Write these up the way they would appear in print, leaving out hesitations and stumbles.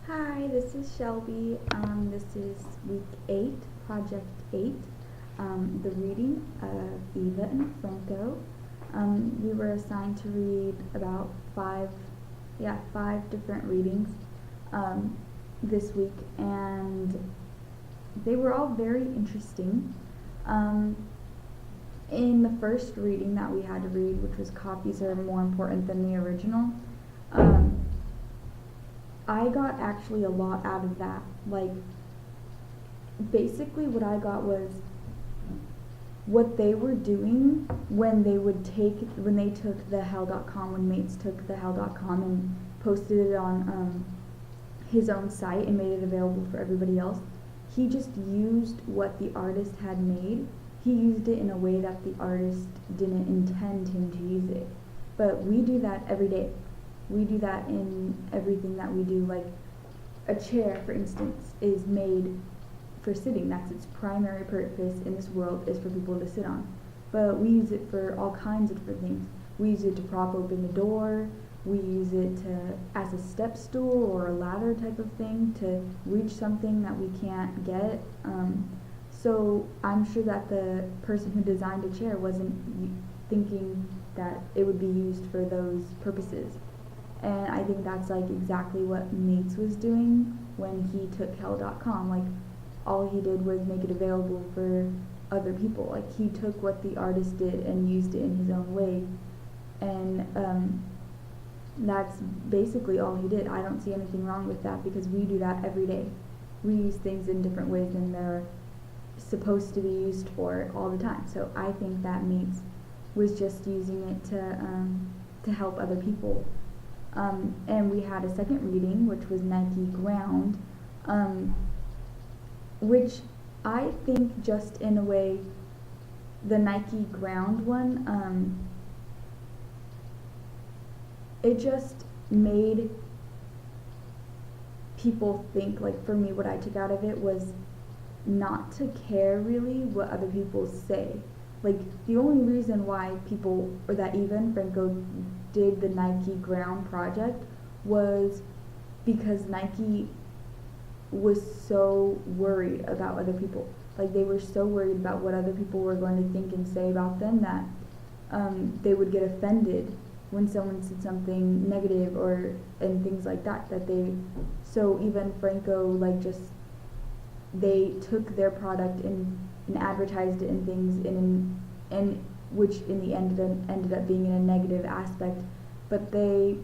Hi, this is Shelby. This is week 8, project 8, the reading of Eva and Franco. We were assigned to read about five different readings this week, and they were all very interesting. In the first reading that we had to read, which was Copies Are More Important Than the Original, I got actually a lot out of that. Like, basically what I got was what they were doing when they took the hell.com, when Mates took the hell.com and posted it on his own site and made it available for everybody else. He just used what the artist had made. He used it in a way that the artist didn't intend him to use it. But we do that every day. We do that in everything that we do. Like, a chair, for instance, is made for sitting. That's its primary purpose in this world, is for people to sit on. But we use it for all kinds of different things. We use it to prop open the door. We use it as a step stool or a ladder type of thing to reach something that we can't get. So I'm sure that the person who designed a chair wasn't thinking that it would be used for those purposes. And I think that's like exactly what Mates was doing when he took hell.com. Like, all he did was make it available for other people. Like, he took what the artist did and used it in his own way. And that's basically all he did. I don't see anything wrong with that, because we do that every day. We use things in different ways than they're supposed to be used for all the time. So I think that Mates was just using it to help other people. And we had a second reading, which was Nike Ground, which I think, just in a way, the Nike Ground one, it just made people think. Like, for me, what I took out of it was not to care really what other people say. Like, the only reason why people, or that even Franco did the Nike Ground project, was because Nike was so worried about other people. Like, they were so worried about what other people were going to think and say about them that they would get offended when someone said something negative and things like that. So even Franco, like, just, they took their product and advertised it in things and which in the end ended up being in a negative aspect, but they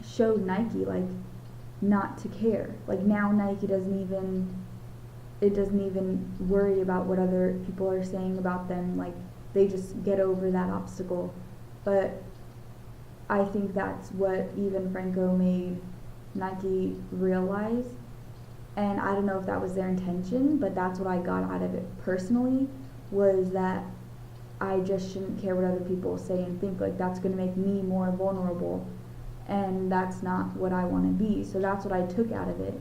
showed Nike, like, not to care. Like, now Nike doesn't even worry about what other people are saying about them. Like, they just get over that obstacle. But I think that's what even Franco made Nike realize. And I don't know if that was their intention, but that's what I got out of it personally, was that I just shouldn't care what other people say and think. Like, that's going to make me more vulnerable, and that's not what I want to be. So that's what I took out of it.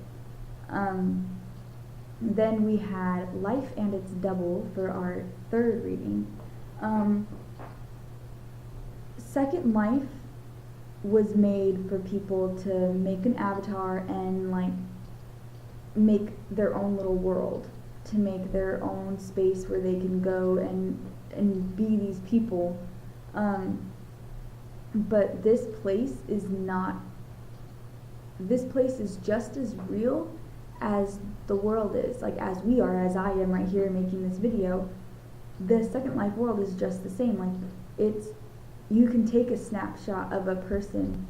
Then we had Life and Its Double for our third reading. Second Life was made for people to make an avatar and, like, make their own little world, to make their own space where they can go and be these people. But this place is just as real as the world is, like, as we are, as I am right here making this video. The Second Life world is just the same. Like, you can take a snapshot of a person,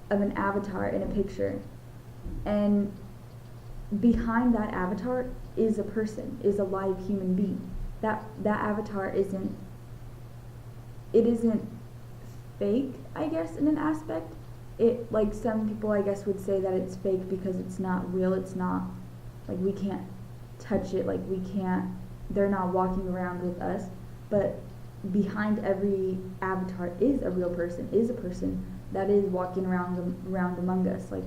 of an avatar in a picture, and behind that avatar is a person, is a live human being. That avatar isn't fake, I guess, in an aspect. It, like, some people, I guess, would say that it's fake because it's not real. It's not, like, we can't touch it, like, they're not walking around with us. But behind every avatar is a real person, is a person that is walking around among us. Like,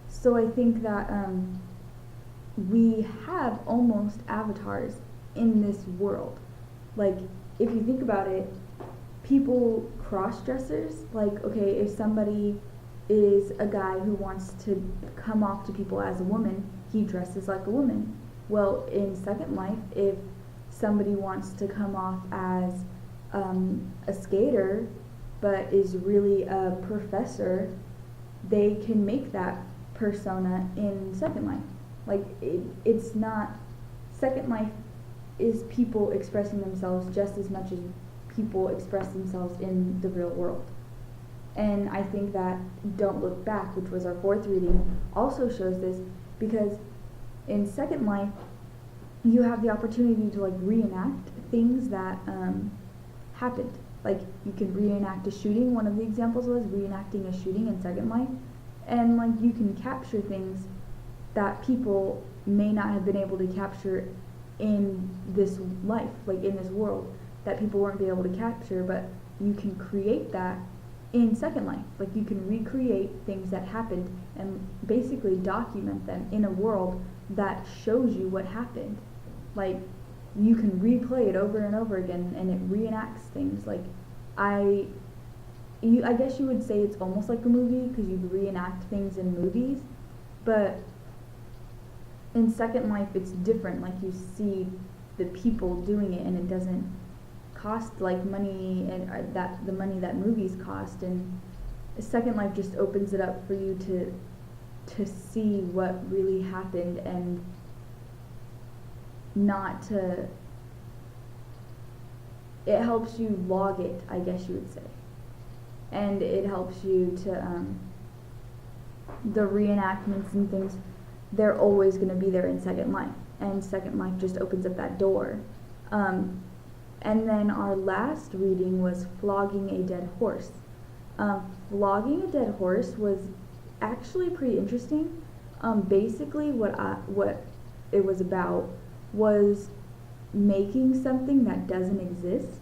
so I think that we have almost avatars in this world. Like, if you think about it, people cross-dressers, like, okay, if somebody is a guy who wants to come off to people as a woman, he dresses like a woman. Well, in Second Life, if somebody wants to come off as a skater but is really a professor, they can make that persona in Second Life. Like, it's not, Second Life is people expressing themselves just as much as people express themselves in the real world. And I think that Don't Look Back, which was our fourth reading, also shows this, because in Second Life, you have the opportunity to like reenact things that happened. Like, you can reenact a shooting. One of the examples was reenacting a shooting in Second Life. And like, you can capture things that people may not have been able to capture in this life, like in this world, that people weren't be able to capture, but you can create that in Second Life. Like, you can recreate things that happened and basically document them in a world that shows you what happened. Like, you can replay it over and over again, and it reenacts things. Like, I guess you would say it's almost like a movie, because you reenact things in movies, but in Second Life it's different. Like, you see the people doing it, and it doesn't cost like money, and that the money that movies cost. And Second Life just opens it up for you to see what really happened, and not to, it helps you log it, I guess you would say. And it helps you to, the reenactments and things, they're always going to be there in Second Life, and Second Life just opens up that door. And then our last reading was Flogging a Dead Horse. Flogging a Dead Horse was actually pretty interesting. Basically what it was about was making something that doesn't exist,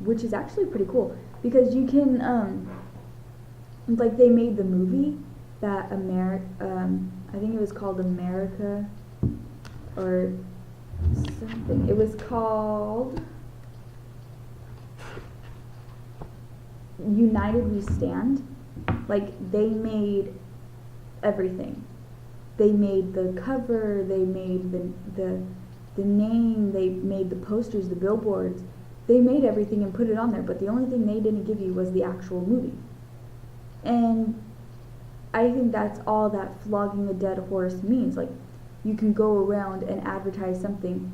which is actually pretty cool, because you can, like, they made the movie that I think it was called America or something. It was called United We Stand. Like, they made everything. They made the cover, they made the name, they made the posters, the billboards. They made everything and put it on there, but the only thing they didn't give you was the actual movie. And I think that's all that Flogging a Dead Horse means. Like, you can go around and advertise something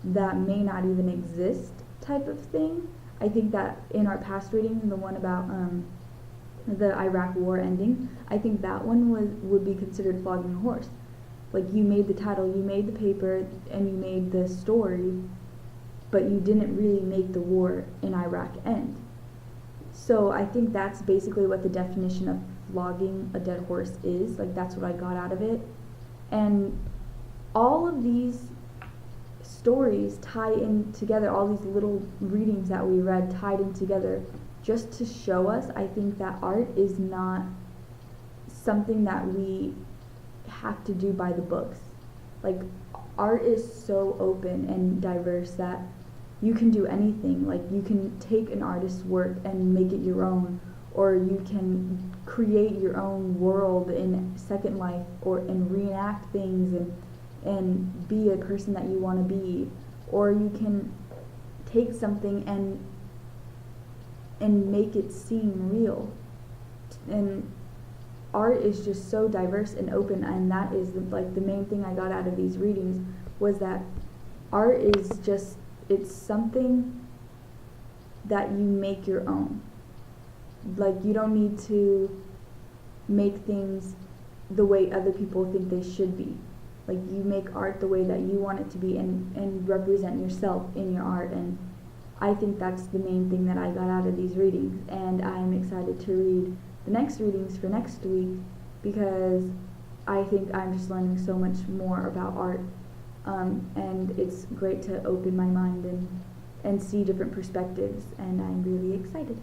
that may not even exist, type of thing. I think that in our past reading, the one about the Iraq war ending, I think that one would be considered flogging a horse. Like, you made the title, you made the paper, and you made the story, but you didn't really make the war in Iraq end. So I think that's basically what the definition of flogging a dead horse is. Like, that's what I got out of it. And all of these stories tie in together, all these little readings that we read tied in together, just to show us, I think, that art is not something that we have to do by the books. Like, art is so open and diverse that you can do anything. Like, you can take an artist's work and make it your own, or you can create your own world in Second Life, and reenact things and be a person that you want to be, or you can take something and make it seem real. And art is just so diverse and open, and that is the main thing I got out of these readings, was that art is just, it's something that you make your own. Like, you don't need to make things the way other people think they should be. Like, you make art the way that you want it to be, and represent yourself in your art. And I think that's the main thing that I got out of these readings, and I'm excited to read the next readings for next week, because I think I'm just learning so much more about art, and it's great to open my mind and see different perspectives, and I'm really excited.